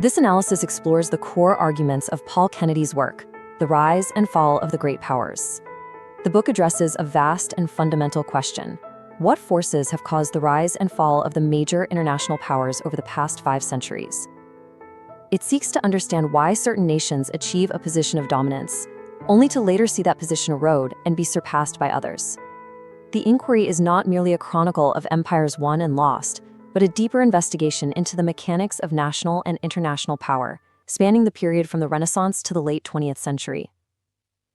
This analysis explores the core arguments of Paul Kennedy's work, The Rise and Fall of the Great Powers. The book addresses a vast and fundamental question. What forces have caused the rise and fall of the major international powers over the past 5 centuries? It seeks to understand why certain nations achieve a position of dominance, only to later see that position erode and be surpassed by others. The inquiry is not merely a chronicle of empires won and lost, but a deeper investigation into the mechanics of national and international power, spanning the period from the Renaissance to the late 20th century.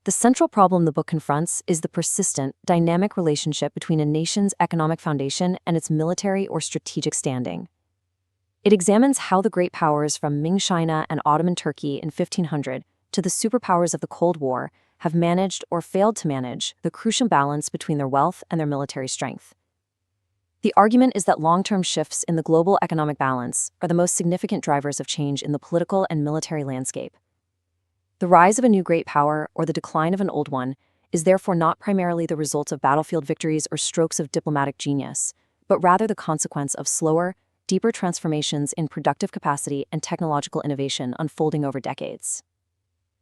The central problem the book confronts is the persistent, dynamic relationship between a nation's economic foundation and its military or strategic standing. It examines how the great powers from Ming China and Ottoman Turkey in 1500 to the superpowers of the Cold War have managed or failed to manage the crucial balance between their wealth and their military strength. The argument is that long-term shifts in the global economic balance are the most significant drivers of change in the political and military landscape. The rise of a new great power or the decline of an old one is therefore not primarily the result of battlefield victories or strokes of diplomatic genius, but rather the consequence of slower, deeper transformations in productive capacity and technological innovation unfolding over decades.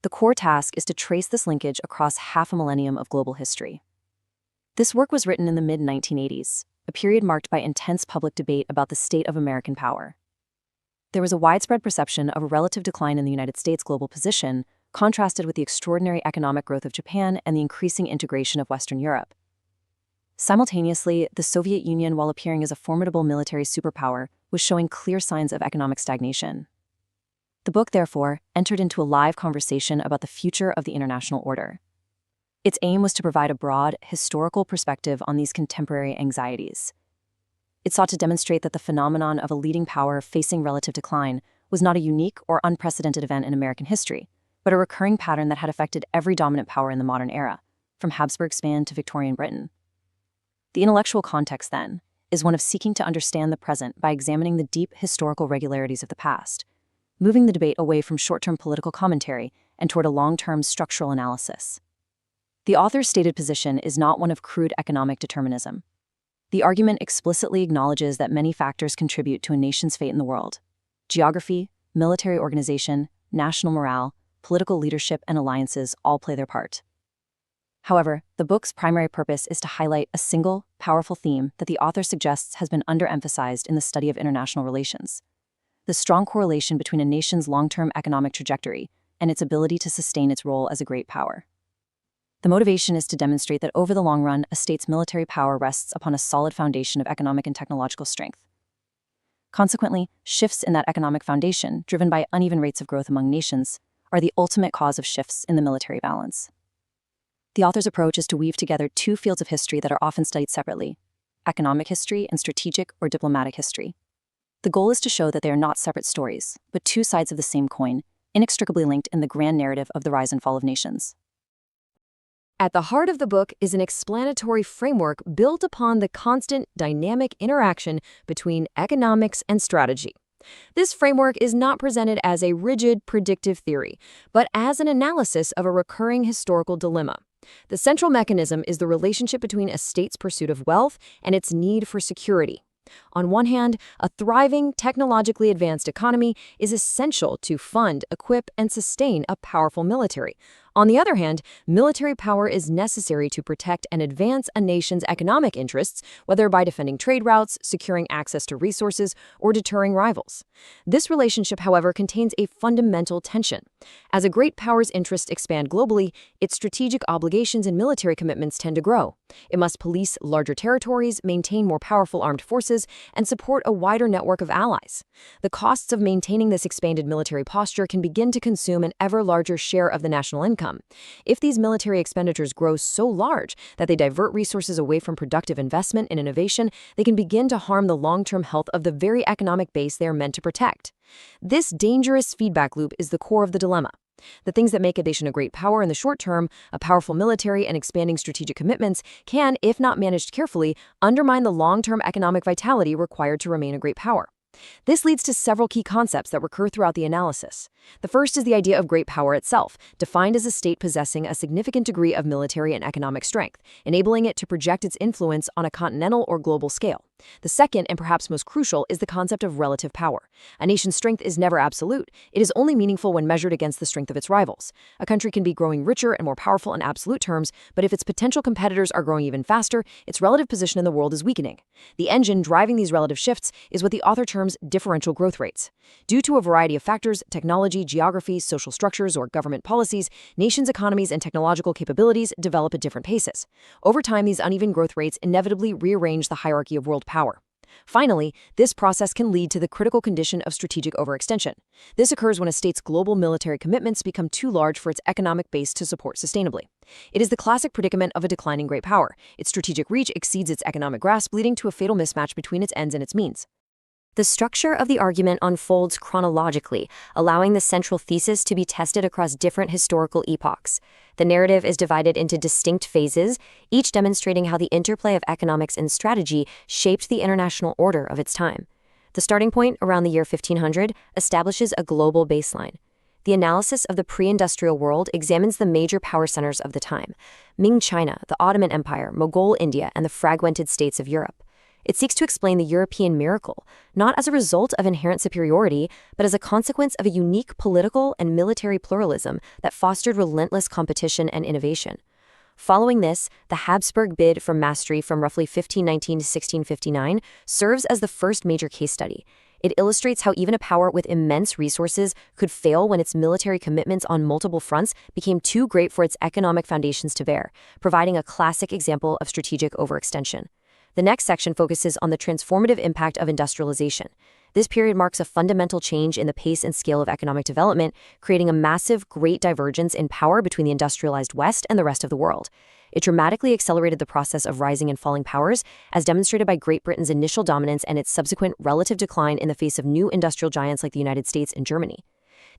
The core task is to trace this linkage across half a millennium of global history. This work was written in the mid-1980s, a period marked by intense public debate about the state of American power. There was a widespread perception of a relative decline in the United States' global position, contrasted with the extraordinary economic growth of Japan and the increasing integration of Western Europe. Simultaneously, the Soviet Union, while appearing as a formidable military superpower, was showing clear signs of economic stagnation. The book, therefore, entered into a live conversation about the future of the international order. Its aim was to provide a broad, historical perspective on these contemporary anxieties. It sought to demonstrate that the phenomenon of a leading power facing relative decline was not a unique or unprecedented event in American history, but a recurring pattern that had affected every dominant power in the modern era, from Habsburg Spain to Victorian Britain. The intellectual context, then, is one of seeking to understand the present by examining the deep historical regularities of the past, moving the debate away from short-term political commentary and toward a long-term structural analysis. The author's stated position is not one of crude economic determinism. The argument explicitly acknowledges that many factors contribute to a nation's fate in the world. Geography, military organization, national morale, political leadership, and alliances all play their part. However, the book's primary purpose is to highlight a single, powerful theme that the author suggests has been underemphasized in the study of international relations: the strong correlation between a nation's long-term economic trajectory and its ability to sustain its role as a great power. The motivation is to demonstrate that over the long run, a state's military power rests upon a solid foundation of economic and technological strength. Consequently, shifts in that economic foundation, driven by uneven rates of growth among nations, are the ultimate cause of shifts in the military balance. The author's approach is to weave together 2 fields of history that are often studied separately: economic history and strategic or diplomatic history. The goal is to show that they are not separate stories, but 2 sides of the same coin, inextricably linked in the grand narrative of the rise and fall of nations. At the heart of the book is an explanatory framework built upon the constant, dynamic interaction between economics and strategy. This framework is not presented as a rigid, predictive theory, but as an analysis of a recurring historical dilemma. The central mechanism is the relationship between a state's pursuit of wealth and its need for security. On one hand, a thriving, technologically advanced economy is essential to fund, equip, and sustain a powerful military. On the other hand, military power is necessary to protect and advance a nation's economic interests, whether by defending trade routes, securing access to resources, or deterring rivals. This relationship, however, contains a fundamental tension. As a great power's interests expand globally, its strategic obligations and military commitments tend to grow. It must police larger territories, maintain more powerful armed forces, and support a wider network of allies. The costs of maintaining this expanded military posture can begin to consume an ever larger share of the national income. If these military expenditures grow so large that they divert resources away from productive investment and innovation, they can begin to harm the long-term health of the very economic base they are meant to protect. This dangerous feedback loop is the core of the dilemma. The things that make a nation a great power in the short term, a powerful military and expanding strategic commitments, can, if not managed carefully, undermine the long-term economic vitality required to remain a great power. This leads to several key concepts that recur throughout the analysis. The first is the idea of great power itself, defined as a state possessing a significant degree of military and economic strength, enabling it to project its influence on a continental or global scale. The second, and perhaps most crucial, is the concept of relative power. A nation's strength is never absolute. It is only meaningful when measured against the strength of its rivals. A country can be growing richer and more powerful in absolute terms, but if its potential competitors are growing even faster, its relative position in the world is weakening. The engine driving these relative shifts is what the author terms differential growth rates. Due to a variety of factors, technology, geography, social structures, or government policies, nations' economies and technological capabilities develop at different paces. Over time, these uneven growth rates inevitably rearrange the hierarchy of world power. Finally, this process can lead to the critical condition of strategic overextension. This occurs when a state's global military commitments become too large for its economic base to support sustainably. It is the classic predicament of a declining great power. Its strategic reach exceeds its economic grasp, leading to a fatal mismatch between its ends and its means. The structure of the argument unfolds chronologically, allowing the central thesis to be tested across different historical epochs. The narrative is divided into distinct phases, each demonstrating how the interplay of economics and strategy shaped the international order of its time. The starting point, around the year 1500, establishes a global baseline. The analysis of the pre-industrial world examines the major power centers of the time: Ming China, the Ottoman Empire, Mughal India, and the fragmented states of Europe. It seeks to explain the European miracle, not as a result of inherent superiority, but as a consequence of a unique political and military pluralism that fostered relentless competition and innovation. Following this, the Habsburg bid for mastery from roughly 1519 to 1659 serves as the first major case study. It illustrates how even a power with immense resources could fail when its military commitments on multiple fronts became too great for its economic foundations to bear, providing a classic example of strategic overextension. The next section focuses on the transformative impact of industrialization. This period marks a fundamental change in the pace and scale of economic development, creating a massive, great divergence in power between the industrialized West and the rest of the world. It dramatically accelerated the process of rising and falling powers, as demonstrated by Great Britain's initial dominance and its subsequent relative decline in the face of new industrial giants like the United States and Germany.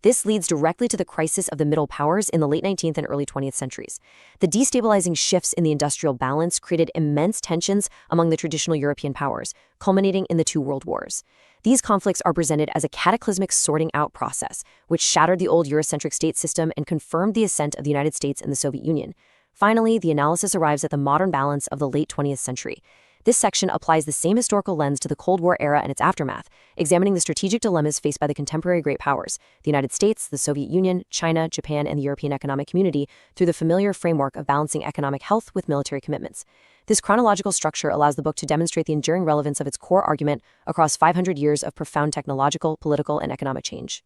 This leads directly to the crisis of the middle powers in the late 19th and early 20th centuries. The destabilizing shifts in the industrial balance created immense tensions among the traditional European powers, culminating in the two world wars. These conflicts are presented as a cataclysmic sorting out process, which shattered the old Eurocentric state system and confirmed the ascent of the United States and the Soviet Union. Finally, the analysis arrives at the modern balance of the late 20th century. This section applies the same historical lens to the Cold War era and its aftermath, examining the strategic dilemmas faced by the contemporary great powers, the United States, the Soviet Union, China, Japan, and the European Economic Community, through the familiar framework of balancing economic health with military commitments. This chronological structure allows the book to demonstrate the enduring relevance of its core argument across 500 years of profound technological, political, and economic change.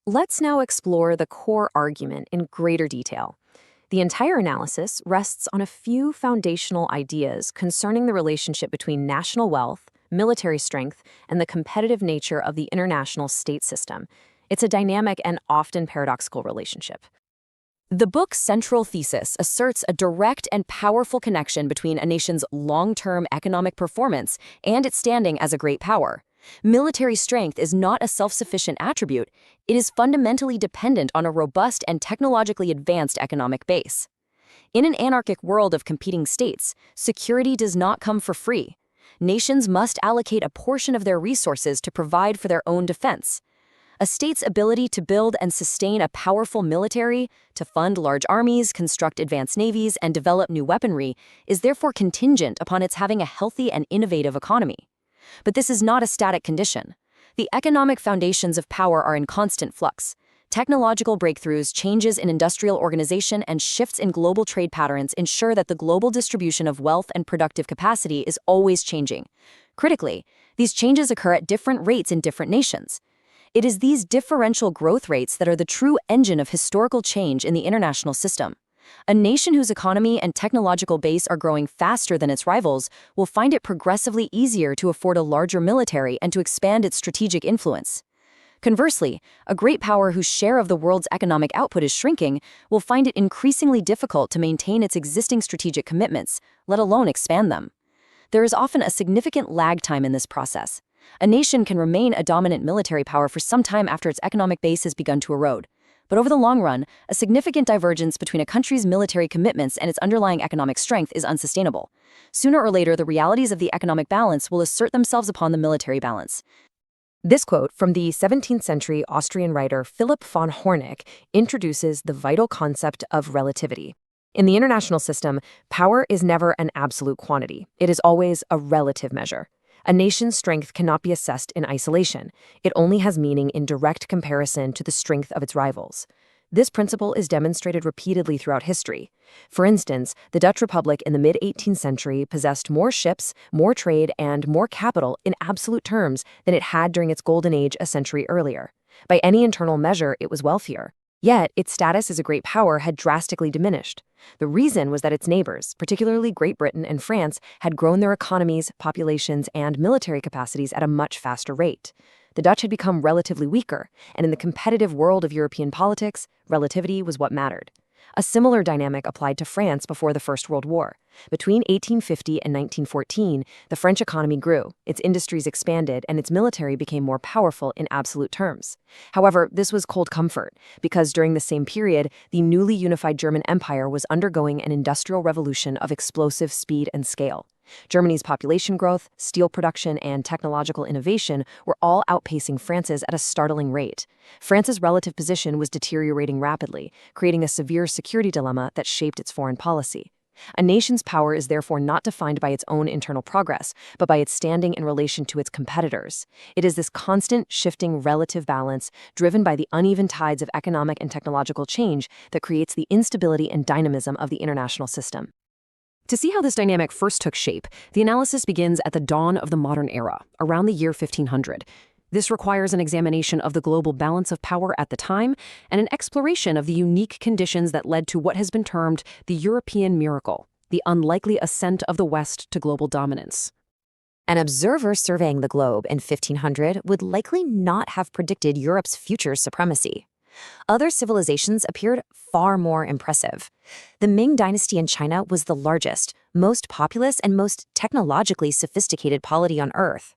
Let's now explore the core argument in greater detail. The entire analysis rests on a few foundational ideas concerning the relationship between national wealth, military strength, and the competitive nature of the international state system. It's a dynamic and often paradoxical relationship. The book's central thesis asserts a direct and powerful connection between a nation's long-term economic performance and its standing as a great power. Military strength is not a self-sufficient attribute. It is fundamentally dependent on a robust and technologically advanced economic base. In an anarchic world of competing states, security does not come for free. Nations must allocate a portion of their resources to provide for their own defense. A state's ability to build and sustain a powerful military, to fund large armies, construct advanced navies, and develop new weaponry is therefore contingent upon its having a healthy and innovative economy. But this is not a static condition. The economic foundations of power are in constant flux. Technological breakthroughs, changes in industrial organization, and shifts in global trade patterns ensure that the global distribution of wealth and productive capacity is always changing. Critically, these changes occur at different rates in different nations. It is these differential growth rates that are the true engine of historical change in the international system. A nation whose economy and technological base are growing faster than its rivals will find it progressively easier to afford a larger military and to expand its strategic influence. Conversely, a great power whose share of the world's economic output is shrinking will find it increasingly difficult to maintain its existing strategic commitments, let alone expand them. There is often a significant lag time in this process. A nation can remain a dominant military power for some time after its economic base has begun to erode. But over the long run, a significant divergence between a country's military commitments and its underlying economic strength is unsustainable. Sooner or later, the realities of the economic balance will assert themselves upon the military balance. This quote from the 17th century Austrian writer Philipp von Horneck introduces the vital concept of relativity. In the international system, power is never an absolute quantity. It is always a relative measure. A nation's strength cannot be assessed in isolation. It only has meaning in direct comparison to the strength of its rivals. This principle is demonstrated repeatedly throughout history. For instance, the Dutch Republic in the mid-18th century possessed more ships, more trade, and more capital in absolute terms than it had during its golden age a century earlier. By any internal measure, it was wealthier. Yet, its status as a great power had drastically diminished. The reason was that its neighbors, particularly Great Britain and France, had grown their economies, populations, and military capacities at a much faster rate. The Dutch had become relatively weaker, and in the competitive world of European politics, relativity was what mattered. A similar dynamic applied to France before the First World War. Between 1850 and 1914, the French economy grew, its industries expanded, and its military became more powerful in absolute terms. However, this was cold comfort, because during the same period, the newly unified German Empire was undergoing an industrial revolution of explosive speed and scale. Germany's population growth, steel production, and technological innovation were all outpacing France's at a startling rate. France's relative position was deteriorating rapidly, creating a severe security dilemma that shaped its foreign policy. A nation's power is therefore not defined by its own internal progress, but by its standing in relation to its competitors. It is this constant, shifting relative balance, driven by the uneven tides of economic and technological change, that creates the instability and dynamism of the international system. To see how this dynamic first took shape, the analysis begins at the dawn of the modern era, around the year 1500. This requires an examination of the global balance of power at the time and an exploration of the unique conditions that led to what has been termed the European miracle, the unlikely ascent of the West to global dominance. An observer surveying the globe in 1500 would likely not have predicted Europe's future supremacy. Other civilizations appeared far more impressive. The Ming Dynasty in China was the largest, most populous, and most technologically sophisticated polity on Earth.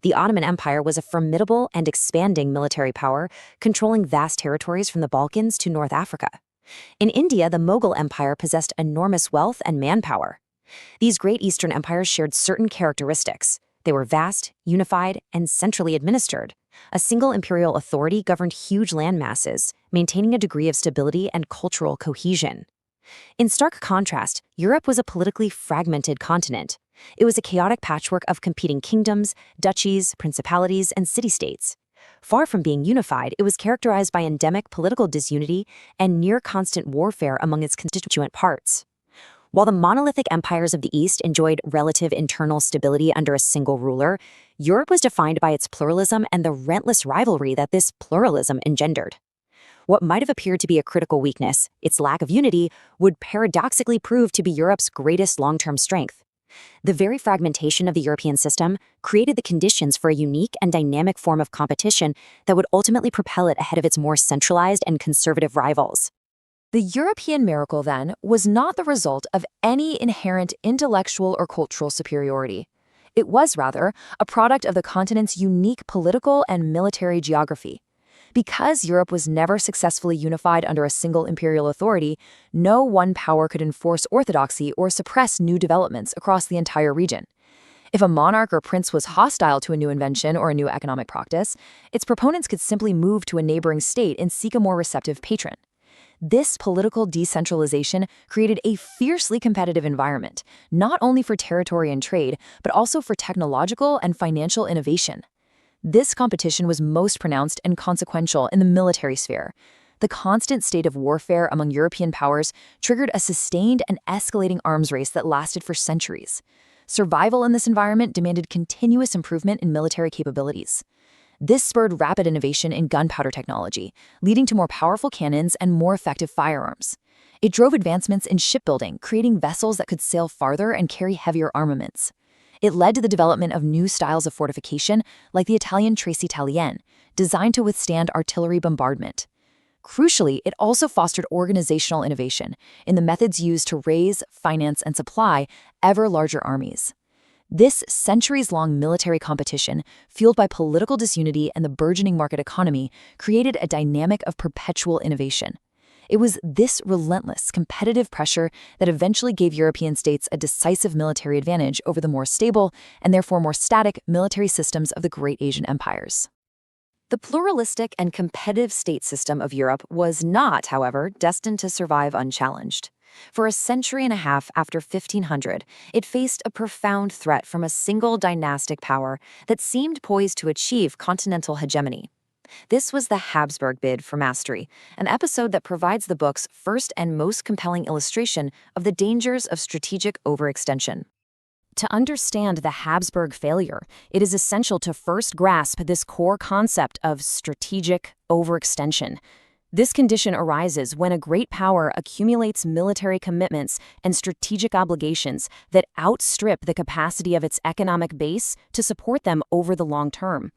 The Ottoman Empire was a formidable and expanding military power, controlling vast territories from the Balkans to North Africa. In India, the Mughal Empire possessed enormous wealth and manpower. These great Eastern empires shared certain characteristics. They were vast, unified, and centrally administered. A single imperial authority governed huge land masses, maintaining a degree of stability and cultural cohesion. In stark contrast, Europe was a politically fragmented continent. It was a chaotic patchwork of competing kingdoms, duchies, principalities, and city-states. Far from being unified, it was characterized by endemic political disunity and near-constant warfare among its constituent parts. While the monolithic empires of the East enjoyed relative internal stability under a single ruler, Europe was defined by its pluralism and the relentless rivalry that this pluralism engendered. What might have appeared to be a critical weakness, its lack of unity, would paradoxically prove to be Europe's greatest long-term strength. The very fragmentation of the European system created the conditions for a unique and dynamic form of competition that would ultimately propel it ahead of its more centralized and conservative rivals. The European miracle, then, was not the result of any inherent intellectual or cultural superiority. It was, rather, a product of the continent's unique political and military geography. Because Europe was never successfully unified under a single imperial authority, no one power could enforce orthodoxy or suppress new developments across the entire region. If a monarch or prince was hostile to a new invention or a new economic practice, its proponents could simply move to a neighboring state and seek a more receptive patron. This political decentralization created a fiercely competitive environment, not only for territory and trade, but also for technological and financial innovation. This competition was most pronounced and consequential in the military sphere. The constant state of warfare among European powers triggered a sustained and escalating arms race that lasted for centuries. Survival in this environment demanded continuous improvement in military capabilities. This spurred rapid innovation in gunpowder technology, leading to more powerful cannons and more effective firearms. It drove advancements in shipbuilding, creating vessels that could sail farther and carry heavier armaments. It led to the development of new styles of fortification, like the Italian Trace Italienne, designed to withstand artillery bombardment. Crucially, it also fostered organizational innovation in the methods used to raise, finance, and supply ever larger armies. This centuries-long military competition, fueled by political disunity and the burgeoning market economy, created a dynamic of perpetual innovation. It was this relentless, competitive pressure that eventually gave European states a decisive military advantage over the more stable, and therefore more static, military systems of the great Asian empires. The pluralistic and competitive state system of Europe was not, however, destined to survive unchallenged. For a century and a half after 1500, it faced a profound threat from a single dynastic power that seemed poised to achieve continental hegemony. This was the Habsburg bid for mastery, an episode that provides the book's first and most compelling illustration of the dangers of strategic overextension. To understand the Habsburg failure, it is essential to first grasp this core concept of strategic overextension. This condition arises when a great power accumulates military commitments and strategic obligations that outstrip the capacity of its economic base to support them over the long term.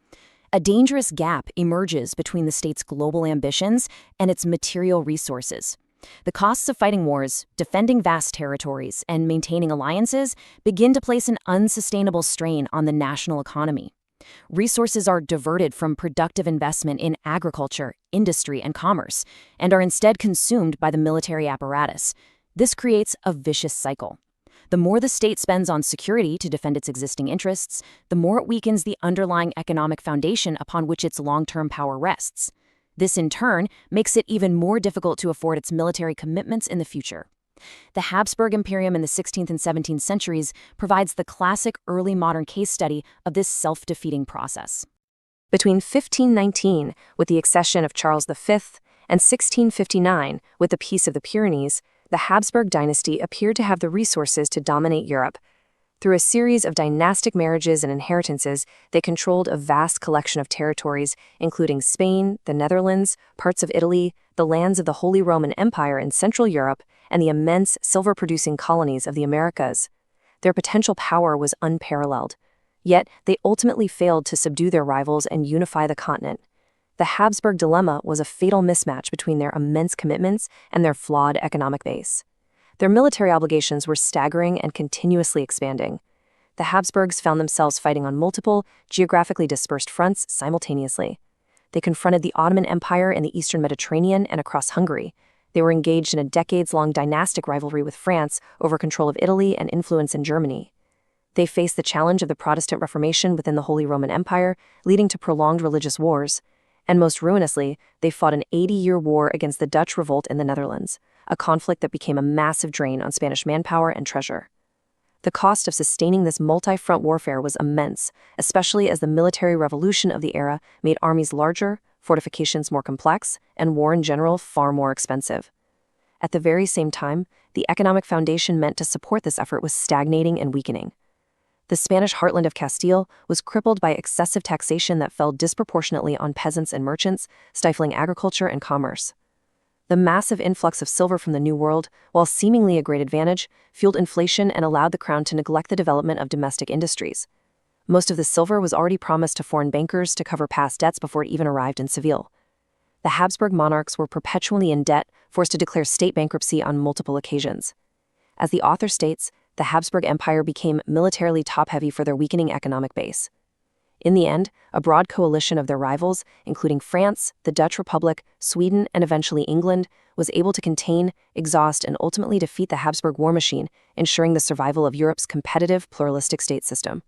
A dangerous gap emerges between the state's global ambitions and its material resources. The costs of fighting wars, defending vast territories, and maintaining alliances begin to place an unsustainable strain on the national economy. Resources are diverted from productive investment in agriculture, industry, and commerce, and are instead consumed by the military apparatus. This creates a vicious cycle. The more the state spends on security to defend its existing interests, the more it weakens the underlying economic foundation upon which its long-term power rests. This, in turn, makes it even more difficult to afford its military commitments in the future. The Habsburg Imperium in the 16th and 17th centuries provides the classic early modern case study of this self-defeating process. Between 1519, with the accession of Charles V, and 1659, with the Peace of the Pyrenees, the Habsburg dynasty appeared to have the resources to dominate Europe. Through a series of dynastic marriages and inheritances, they controlled a vast collection of territories, including Spain, the Netherlands, parts of Italy, the lands of the Holy Roman Empire in Central Europe, and the immense silver-producing colonies of the Americas. Their potential power was unparalleled. Yet, they ultimately failed to subdue their rivals and unify the continent. The Habsburg dilemma was a fatal mismatch between their immense commitments and their flawed economic base. Their military obligations were staggering and continuously expanding. The Habsburgs found themselves fighting on multiple, geographically dispersed fronts simultaneously. They confronted the Ottoman Empire in the eastern Mediterranean and across Hungary. They were engaged in a decades-long dynastic rivalry with France over control of Italy and influence in Germany. They faced the challenge of the Protestant Reformation within the Holy Roman Empire, leading to prolonged religious wars. And most ruinously, they fought an 80-year war against the Dutch revolt in the Netherlands, a conflict that became a massive drain on Spanish manpower and treasure. The cost of sustaining this multi-front warfare was immense, especially as the military revolution of the era made armies larger, fortifications more complex, and war in general far more expensive. At the very same time, the economic foundation meant to support this effort was stagnating and weakening. The Spanish heartland of Castile was crippled by excessive taxation that fell disproportionately on peasants and merchants, stifling agriculture and commerce. The massive influx of silver from the New World, while seemingly a great advantage, fueled inflation and allowed the crown to neglect the development of domestic industries. Most of the silver was already promised to foreign bankers to cover past debts before it even arrived in Seville. The Habsburg monarchs were perpetually in debt, forced to declare state bankruptcy on multiple occasions. As the author states, the Habsburg Empire became militarily top-heavy for their weakening economic base. In the end, a broad coalition of their rivals, including France, the Dutch Republic, Sweden, and eventually England, was able to contain, exhaust, and ultimately defeat the Habsburg war machine, ensuring the survival of Europe's competitive, pluralistic state system.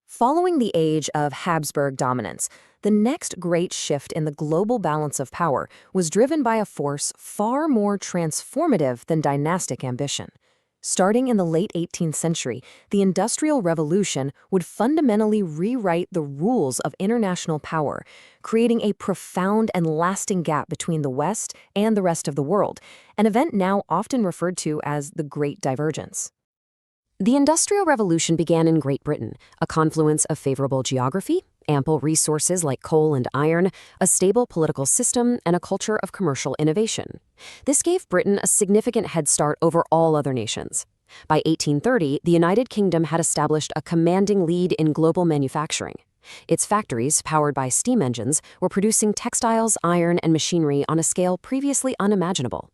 Following the age of Habsburg dominance, the next great shift in the global balance of power was driven by a force far more transformative than dynastic ambition. Starting in the late 18th century, the Industrial Revolution would fundamentally rewrite the rules of international power, creating a profound and lasting gap between the West and the rest of the world, an event now often referred to as the Great Divergence. The Industrial Revolution began in Great Britain, a confluence of favorable geography, ample resources like coal and iron, a stable political system, and a culture of commercial innovation. This gave Britain a significant head start over all other nations. By 1830, the United Kingdom had established a commanding lead in global manufacturing. Its factories, powered by steam engines, were producing textiles, iron, and machinery on a scale previously unimaginable.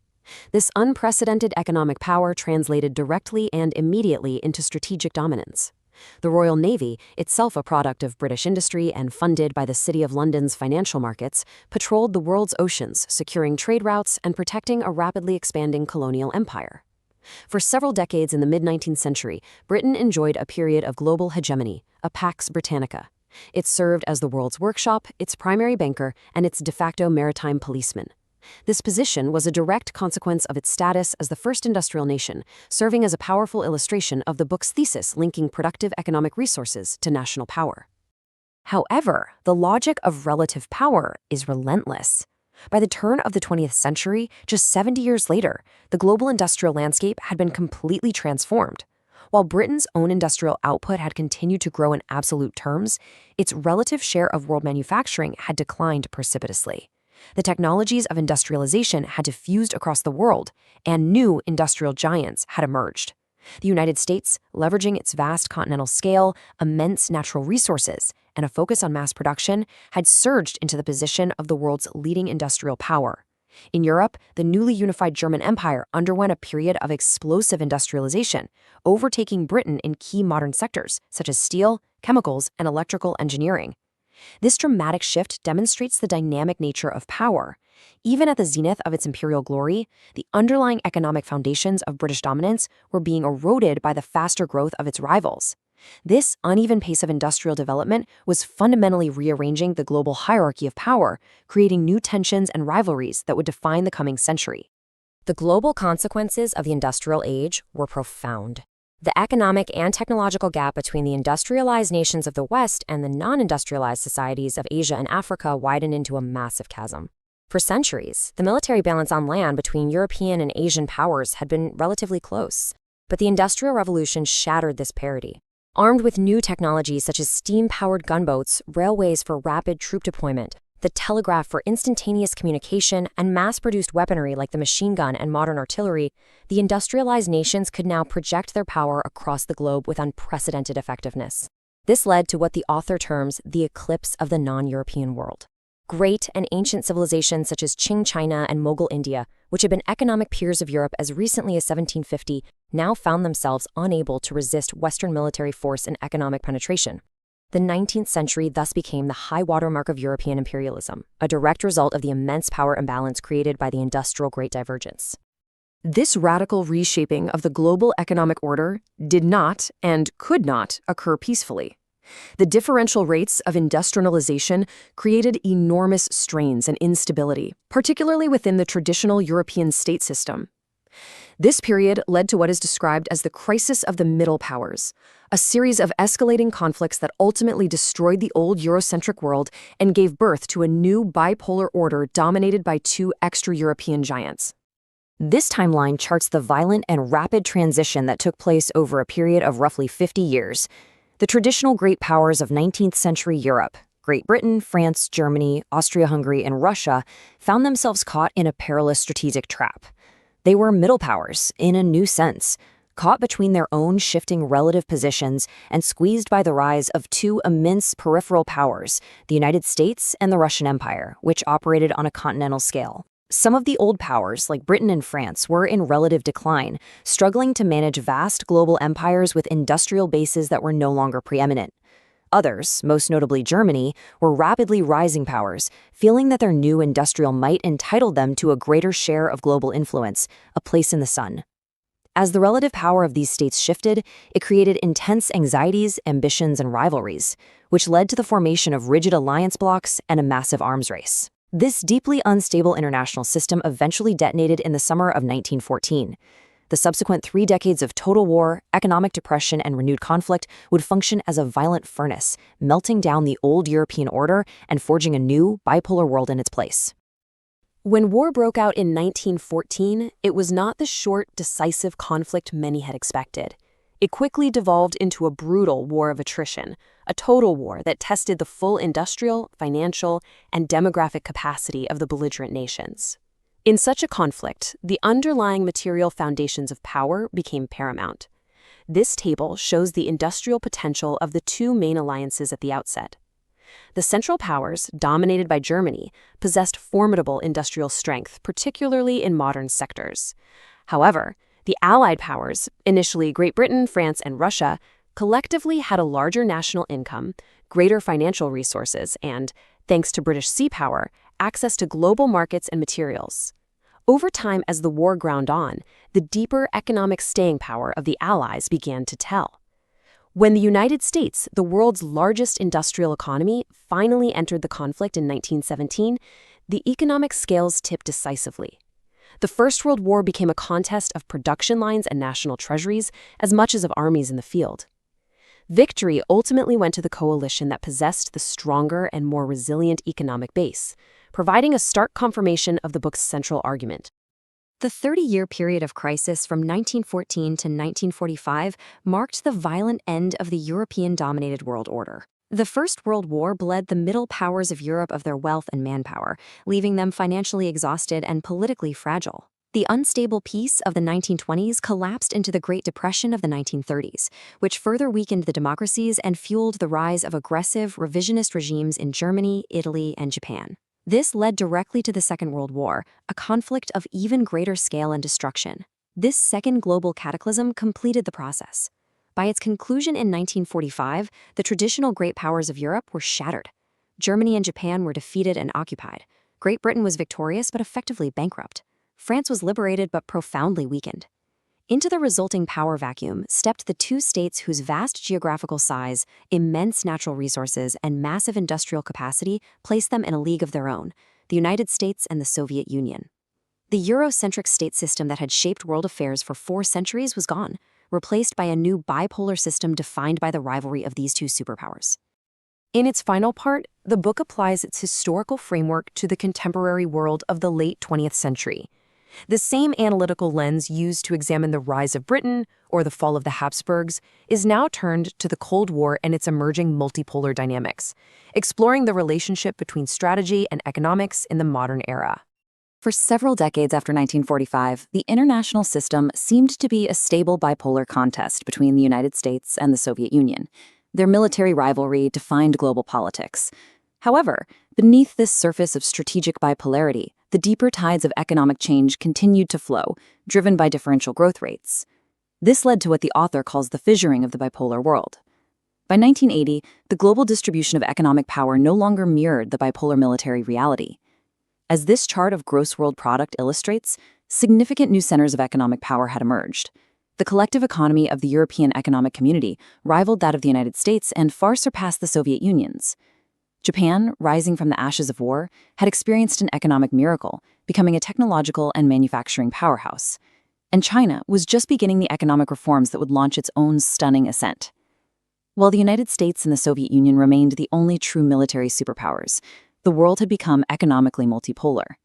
This unprecedented economic power translated directly and immediately into strategic dominance. The Royal Navy, itself a product of British industry and funded by the City of London's financial markets, patrolled the world's oceans, securing trade routes and protecting a rapidly expanding colonial empire. For several decades in the mid-19th century, Britain enjoyed a period of global hegemony, a Pax Britannica. It served as the world's workshop, its primary banker, and its de facto maritime policeman. This position was a direct consequence of its status as the first industrial nation, serving as a powerful illustration of the book's thesis linking productive economic resources to national power. However, the logic of relative power is relentless. By the turn of the 20th century, just 70 years later, the global industrial landscape had been completely transformed. While Britain's own industrial output had continued to grow in absolute terms, its relative share of world manufacturing had declined precipitously. The technologies of industrialization had diffused across the world, and new industrial giants had emerged. The United States, leveraging its vast continental scale, immense natural resources, and a focus on mass production, had surged into the position of the world's leading industrial power. In Europe, the newly unified German Empire underwent a period of explosive industrialization, overtaking Britain in key modern sectors such as steel, chemicals, and electrical engineering. This dramatic shift demonstrates the dynamic nature of power. Even at the zenith of its imperial glory, the underlying economic foundations of British dominance were being eroded by the faster growth of its rivals. This uneven pace of industrial development was fundamentally rearranging the global hierarchy of power, creating new tensions and rivalries that would define the coming century. The global consequences of the industrial age were profound. The economic and technological gap between the industrialized nations of the West and the non-industrialized societies of Asia and Africa widened into a massive chasm. For centuries, the military balance on land between European and Asian powers had been relatively close. But the Industrial Revolution shattered this parity. Armed with new technologies such as steam-powered gunboats, railways for rapid troop deployment, the telegraph for instantaneous communication, and mass-produced weaponry like the machine gun and modern artillery, the industrialized nations could now project their power across the globe with unprecedented effectiveness. This led to what the author terms the eclipse of the non-European world. Great and ancient civilizations such as Qing China and Mughal India, which had been economic peers of Europe as recently as 1750, now found themselves unable to resist Western military force and economic penetration. The 19th century thus became the high watermark of European imperialism, a direct result of the immense power imbalance created by the Industrial Great Divergence. This radical reshaping of the global economic order did not and could not occur peacefully. The differential rates of industrialization created enormous strains and instability, particularly within the traditional European state system. This period led to what is described as the crisis of the middle powers, a series of escalating conflicts that ultimately destroyed the old Eurocentric world and gave birth to a new bipolar order dominated by two extra-European giants. This timeline charts the violent and rapid transition that took place over a period of roughly 50 years. The traditional great powers of 19th century Europe, Great Britain, France, Germany, Austria-Hungary, and Russia, found themselves caught in a perilous strategic trap. They were middle powers, in a new sense, caught between their own shifting relative positions and squeezed by the rise of two immense peripheral powers, the United States and the Russian Empire, which operated on a continental scale. Some of the old powers, like Britain and France, were in relative decline, struggling to manage vast global empires with industrial bases that were no longer preeminent. Others, most notably Germany, were rapidly rising powers, feeling that their new industrial might entitled them to a greater share of global influence, a place in the sun. As the relative power of these states shifted, it created intense anxieties, ambitions, and rivalries, which led to the formation of rigid alliance blocks and a massive arms race. This deeply unstable international system eventually detonated in the summer of 1914. The subsequent 3 decades of total war, economic depression, and renewed conflict would function as a violent furnace, melting down the old European order and forging a new, bipolar world in its place. When war broke out in 1914, it was not the short, decisive conflict many had expected. It quickly devolved into a brutal war of attrition, a total war that tested the full industrial, financial, and demographic capacity of the belligerent nations. In such a conflict, the underlying material foundations of power became paramount. This table shows the industrial potential of the two main alliances at the outset. The Central Powers, dominated by Germany, possessed formidable industrial strength, particularly in modern sectors. However, the Allied powers, initially Great Britain, France, and Russia, collectively had a larger national income, greater financial resources, and, thanks to British sea power, access to global markets and materials. Over time, as the war ground on, the deeper economic staying power of the Allies began to tell. When the United States, the world's largest industrial economy, finally entered the conflict in 1917, the economic scales tipped decisively. The First World War became a contest of production lines and national treasuries as much as of armies in the field. Victory ultimately went to the coalition that possessed the stronger and more resilient economic base, providing a stark confirmation of the book's central argument. The 30-year period of crisis from 1914 to 1945 marked the violent end of the European-dominated world order. The First World War bled the middle powers of Europe of their wealth and manpower, leaving them financially exhausted and politically fragile. The unstable peace of the 1920s collapsed into the Great Depression of the 1930s, which further weakened the democracies and fueled the rise of aggressive, revisionist regimes in Germany, Italy, and Japan. This led directly to the Second World War, a conflict of even greater scale and destruction. This second global cataclysm completed the process. By its conclusion in 1945, the traditional great powers of Europe were shattered. Germany and Japan were defeated and occupied. Great Britain was victorious but effectively bankrupt. France was liberated but profoundly weakened. Into the resulting power vacuum stepped the two states whose vast geographical size, immense natural resources, and massive industrial capacity placed them in a league of their own, the United States and the Soviet Union. The Eurocentric state system that had shaped world affairs for 4 centuries was gone, replaced by a new bipolar system defined by the rivalry of these two superpowers. In its final part, the book applies its historical framework to the contemporary world of the late 20th century. The same analytical lens used to examine the rise of Britain or the fall of the Habsburgs is now turned to the Cold War and its emerging multipolar dynamics, exploring the relationship between strategy and economics in the modern era. For several decades after 1945, the international system seemed to be a stable bipolar contest between the United States and the Soviet Union. Their military rivalry defined global politics. However, beneath this surface of strategic bipolarity, the deeper tides of economic change continued to flow, driven by differential growth rates. This led to what the author calls the fissuring of the bipolar world. By 1980, the global distribution of economic power no longer mirrored the bipolar military reality. As this chart of gross world product illustrates, significant new centers of economic power had emerged. The collective economy of the European Economic Community rivaled that of the United States and far surpassed the Soviet Union's. Japan, rising from the ashes of war, had experienced an economic miracle, becoming a technological and manufacturing powerhouse. And China was just beginning the economic reforms that would launch its own stunning ascent. While the United States and the Soviet Union remained the only true military superpowers, the world had become economically multipolar.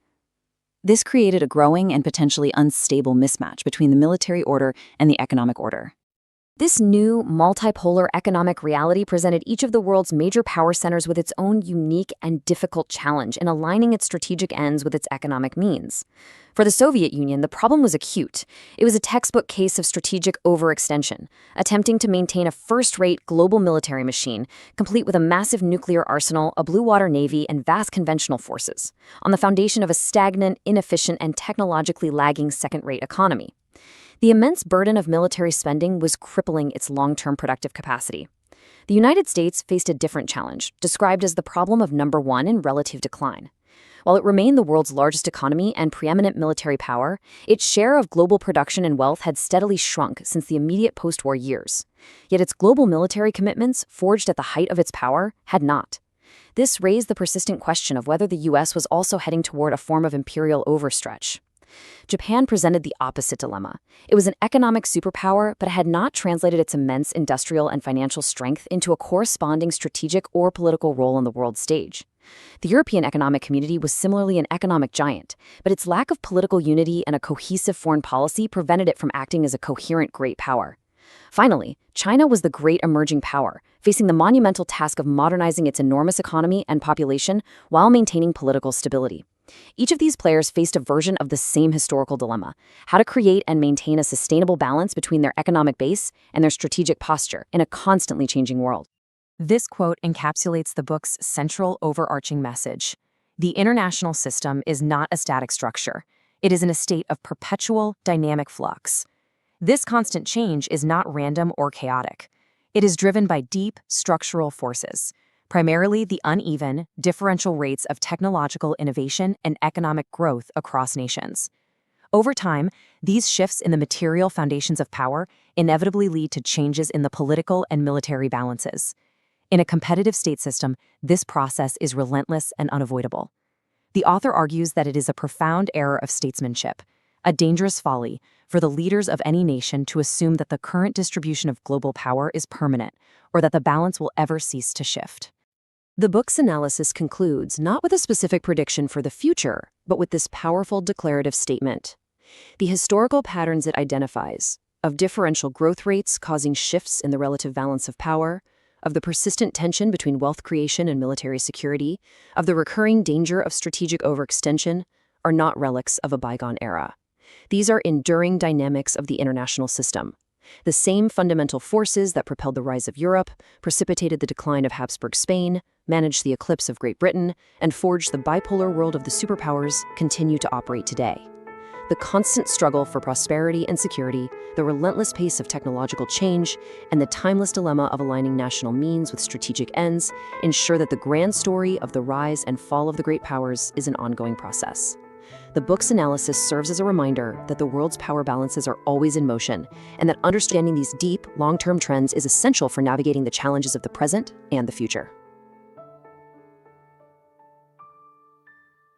This created a growing and potentially unstable mismatch between the military order and the economic order. This new, multipolar economic reality presented each of the world's major power centers with its own unique and difficult challenge in aligning its strategic ends with its economic means. For the Soviet Union, the problem was acute. It was a textbook case of strategic overextension, attempting to maintain a first-rate global military machine, complete with a massive nuclear arsenal, a blue-water navy, and vast conventional forces, on the foundation of a stagnant, inefficient, and technologically lagging second-rate economy. The immense burden of military spending was crippling its long-term productive capacity. The United States faced a different challenge, described as the problem of number 1 in relative decline. While it remained the world's largest economy and preeminent military power, its share of global production and wealth had steadily shrunk since the immediate post-war years. Yet its global military commitments, forged at the height of its power, had not. This raised the persistent question of whether the U.S. was also heading toward a form of imperial overstretch. Japan presented the opposite dilemma. It was an economic superpower, but had not translated its immense industrial and financial strength into a corresponding strategic or political role on the world stage. The European Economic Community was similarly an economic giant, but its lack of political unity and a cohesive foreign policy prevented it from acting as a coherent great power. Finally, China was the great emerging power, facing the monumental task of modernizing its enormous economy and population while maintaining political stability. Each of these players faced a version of the same historical dilemma: how to create and maintain a sustainable balance between their economic base and their strategic posture in a constantly changing world. This quote encapsulates the book's central overarching message. The international system is not a static structure. It is in a state of perpetual, dynamic flux. This constant change is not random or chaotic. It is driven by deep, structural forces, primarily the uneven, differential rates of technological innovation and economic growth across nations. Over time, these shifts in the material foundations of power inevitably lead to changes in the political and military balances. In a competitive state system, this process is relentless and unavoidable. The author argues that it is a profound error of statesmanship, a dangerous folly for the leaders of any nation to assume that the current distribution of global power is permanent or that the balance will ever cease to shift. The book's analysis concludes not with a specific prediction for the future, but with this powerful declarative statement. The historical patterns it identifies, of differential growth rates causing shifts in the relative balance of power, of the persistent tension between wealth creation and military security, of the recurring danger of strategic overextension, are not relics of a bygone era. These are enduring dynamics of the international system. The same fundamental forces that propelled the rise of Europe, precipitated the decline of Habsburg Spain, managed the eclipse of Great Britain, and forged the bipolar world of the superpowers continue to operate today. The constant struggle for prosperity and security, the relentless pace of technological change, and the timeless dilemma of aligning national means with strategic ends ensure that the grand story of the rise and fall of the great powers is an ongoing process. The book's analysis serves as a reminder that the world's power balances are always in motion, and that understanding these deep, long-term trends is essential for navigating the challenges of the present and the future.